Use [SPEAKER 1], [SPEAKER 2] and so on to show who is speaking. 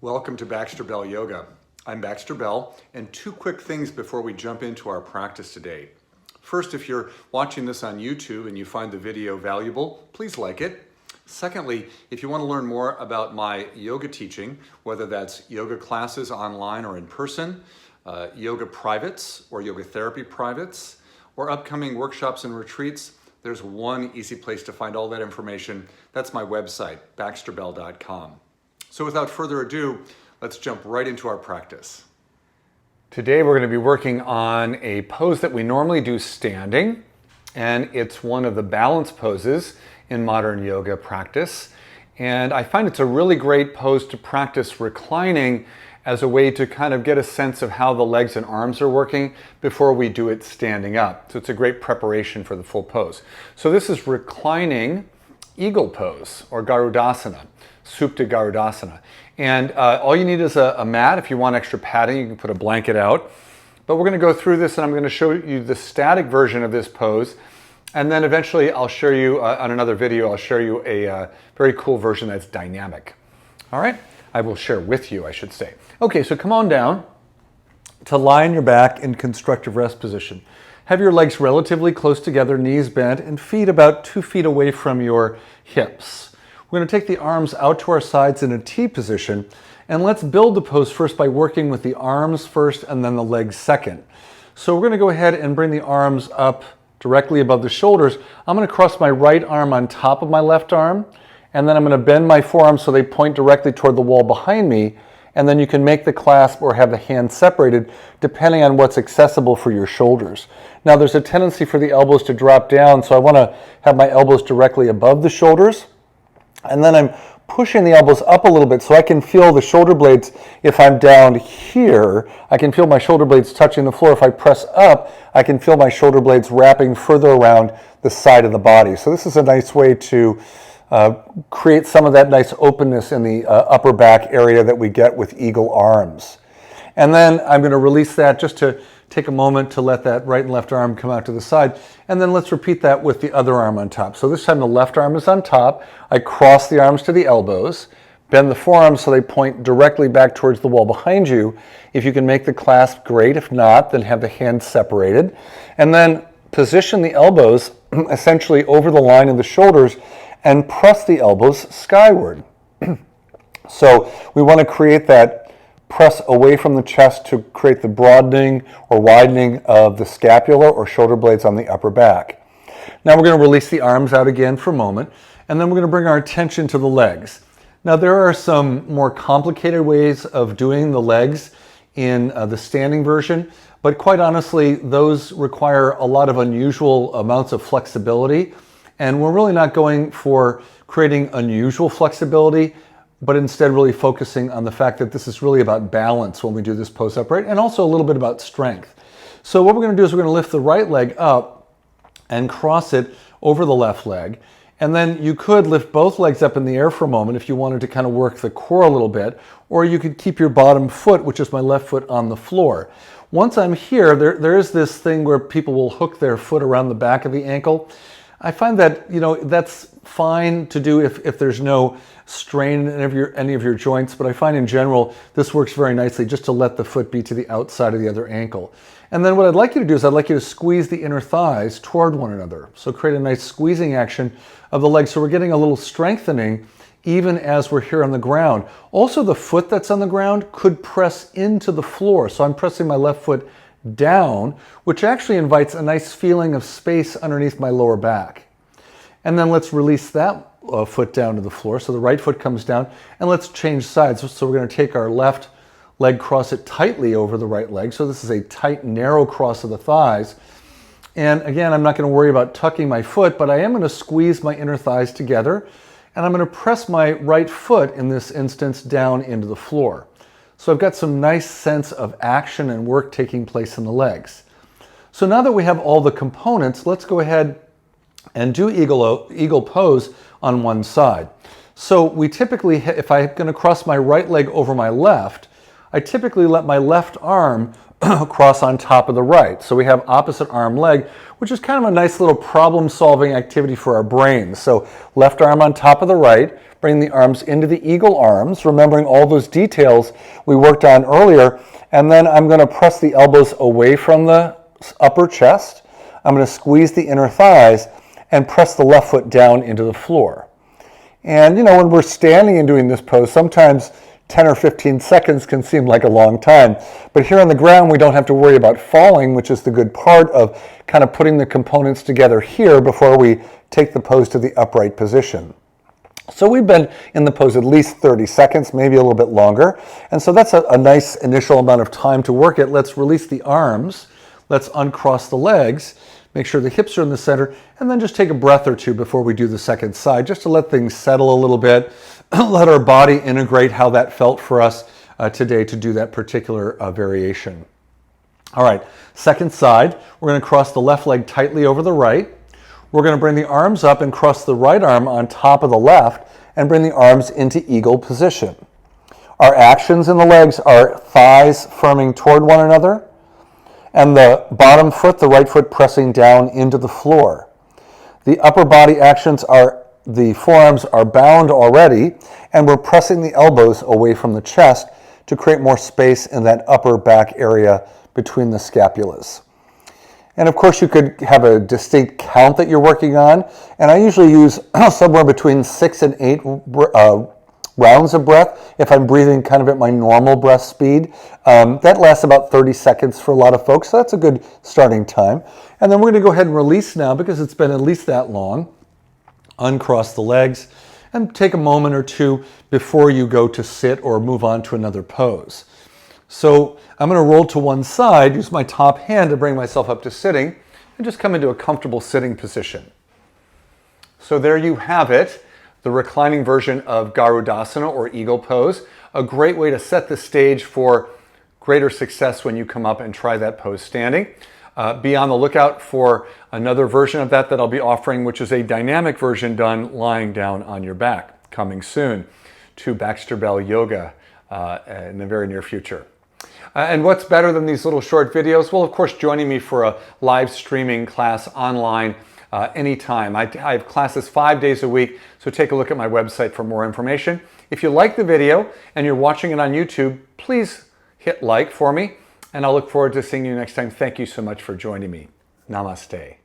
[SPEAKER 1] Welcome to Baxter Bell Yoga. I'm Baxter Bell, and two quick things before we jump into our practice today. First, if you're watching this on YouTube and you find the video valuable, please like it. Secondly, if you want to learn more about my yoga teaching, whether that's yoga classes online or in person, yoga privates or yoga therapy privates, or upcoming workshops and retreats, there's one easy place to find all that information. That's my website, baxterbell.com. So without further ado, let's jump right into our practice. Today we're going to be working on a pose that we normally do standing, and it's one of the balance poses in modern yoga practice. And I find it's a really great pose to practice reclining as a way to kind of get a sense of how the legs and arms are working before we do it standing up. So it's a great preparation for the full pose. So this is reclining eagle pose or Garudasana. Supta Garudasana. And all you need is a mat. If you want extra padding, you can put a blanket out. But we're going to go through this and I'm going to show you the static version of this pose. And then eventually I'll show you, on another video, I'll show you a very cool version that's dynamic. All right? I will share with you, I should say. Okay, so come on down to lie on your back in constructive rest position. Have your legs relatively close together, knees bent, and feet about 2 feet away from your hips. We're going to take the arms out to our sides in a T position, and let's build the pose first by working with the arms first and then the legs second. So we're going to go ahead and bring the arms up directly above the shoulders. I'm going to cross my right arm on top of my left arm, and then I'm going to bend my forearms so they point directly toward the wall behind me, and then you can make the clasp or have the hands separated depending on what's accessible for your shoulders. Now there's a tendency for the elbows to drop down, so I want to have my elbows directly above the shoulders. And then I'm pushing the elbows up a little bit so I can feel the shoulder blades. If I'm down here, I can feel my shoulder blades touching the floor. If I press up, I can feel my shoulder blades wrapping further around the side of the body. So this is a nice way to create some of that nice openness in the upper back area that we get with eagle arms. And then I'm going to release that just to take a moment to let that right and left arm come out to the side. And then let's repeat that with the other arm on top. So this time the left arm is on top. I cross the arms to the elbows, bend the forearms so they point directly back towards the wall behind you. If you can make the clasp, great. If not, then have the hands separated. And then position the elbows essentially over the line of the shoulders and press the elbows skyward. So we want to create that press away from the chest to create the broadening or widening of the scapula or shoulder blades on the upper back. Now we're going to release the arms out again for a moment, and then we're going to bring our attention to the legs. Now there are some more complicated ways of doing the legs in the standing version, but quite honestly, those require a lot of unusual amounts of flexibility, and we're really not going for creating unusual flexibility, but instead really focusing on the fact that this is really about balance when we do this pose upright, and also a little bit about strength. So what we're going to do is we're going to lift the right leg up and cross it over the left leg. And then you could lift both legs up in the air for a moment if you wanted to kind of work the core a little bit, or you could keep your bottom foot, which is my left foot, on the floor. Once I'm here, there is this thing where people will hook their foot around the back of the ankle. I find that, that's fine to do if there's no strain in any of your joints, but I find in general this works very nicely just to let the foot be to the outside of the other ankle. And then what I'd like you to do is I'd like you to squeeze the inner thighs toward one another. So create a nice squeezing action of the legs so we're getting a little strengthening even as we're here on the ground. Also, the foot that's on the ground could press into the floor. So I'm pressing my left foot down, which actually invites a nice feeling of space underneath my lower back. And then let's release that foot down to the floor. So the right foot comes down, and let's change sides. So we're going to take our left leg, cross it tightly over the right leg. So this is a tight, narrow cross of the thighs. And again, I'm not going to worry about tucking my foot, but I am going to squeeze my inner thighs together, and I'm going to press my right foot, in this instance, down into the floor. So I've got some nice sense of action and work taking place in the legs. So now that we have all the components, let's go ahead and do eagle pose on one side. So we typically, if I'm going to cross my right leg over my left, I typically let my left arm
[SPEAKER 2] cross on top of the right. So we have opposite arm leg, which is kind of a nice little problem-solving activity for our brain. So left arm on top of the right, bring the arms into the eagle arms, remembering all those details we worked on earlier. And then I'm going to press the elbows away from the upper chest. I'm going to squeeze the inner thighs and press the left foot down into the floor. And you know, when we're standing and doing this pose, sometimes 10 or 15 seconds can seem like a long time. But here on the ground, we don't have to worry about falling, which is the good part of kind of putting the components together here before we take the pose to the upright position. So we've been in the pose at least 30 seconds, maybe a little bit longer. And so that's a nice initial amount of time to work it. Let's release the arms. Let's uncross the legs. Make sure the hips are in the center, and then just take a breath or two before we do the second side, just to let things settle a little bit, let our body integrate how that felt for us today to do that particular variation. All right, second side, we're going to cross the left leg tightly over the right. We're going to bring the arms up and cross the right arm on top of the left and bring the arms into eagle position. Our actions in the legs are thighs firming toward one another, and the bottom foot, the right foot, pressing down into the floor. The upper body actions are the forearms are bound already, and we're pressing the elbows away from the chest to create more space in that upper back area between the scapulas. And of course, you could have a distinct count that you're working on, and I usually use somewhere between 6 and 8 rounds of breath if I'm breathing kind of at my normal breath speed. That lasts about 30 seconds for a lot of folks, so that's a good starting time. And then we're going to go ahead and release now because it's been at least that long. Uncross the legs and take a moment or two before you go to sit or move on to another pose. So I'm going to roll to one side, use my top hand to bring myself up to sitting, and just come into a comfortable sitting position. So there you have it, the reclining version of Garudasana or eagle pose, a great way to set the stage for greater success when you come up and try that pose standing. Be on the lookout for another version of that I'll be offering, which is a dynamic version done lying down on your back, coming soon to Baxter Bell Yoga in the very near future. And what's better than these little short videos? Well, of course, joining me for a live streaming class online anytime. I have classes 5 days a week, so take a look at my website for more information. If you like the video and you're watching it on YouTube, please hit like for me, and I'll look forward to seeing you next time. Thank you so much for joining me. Namaste.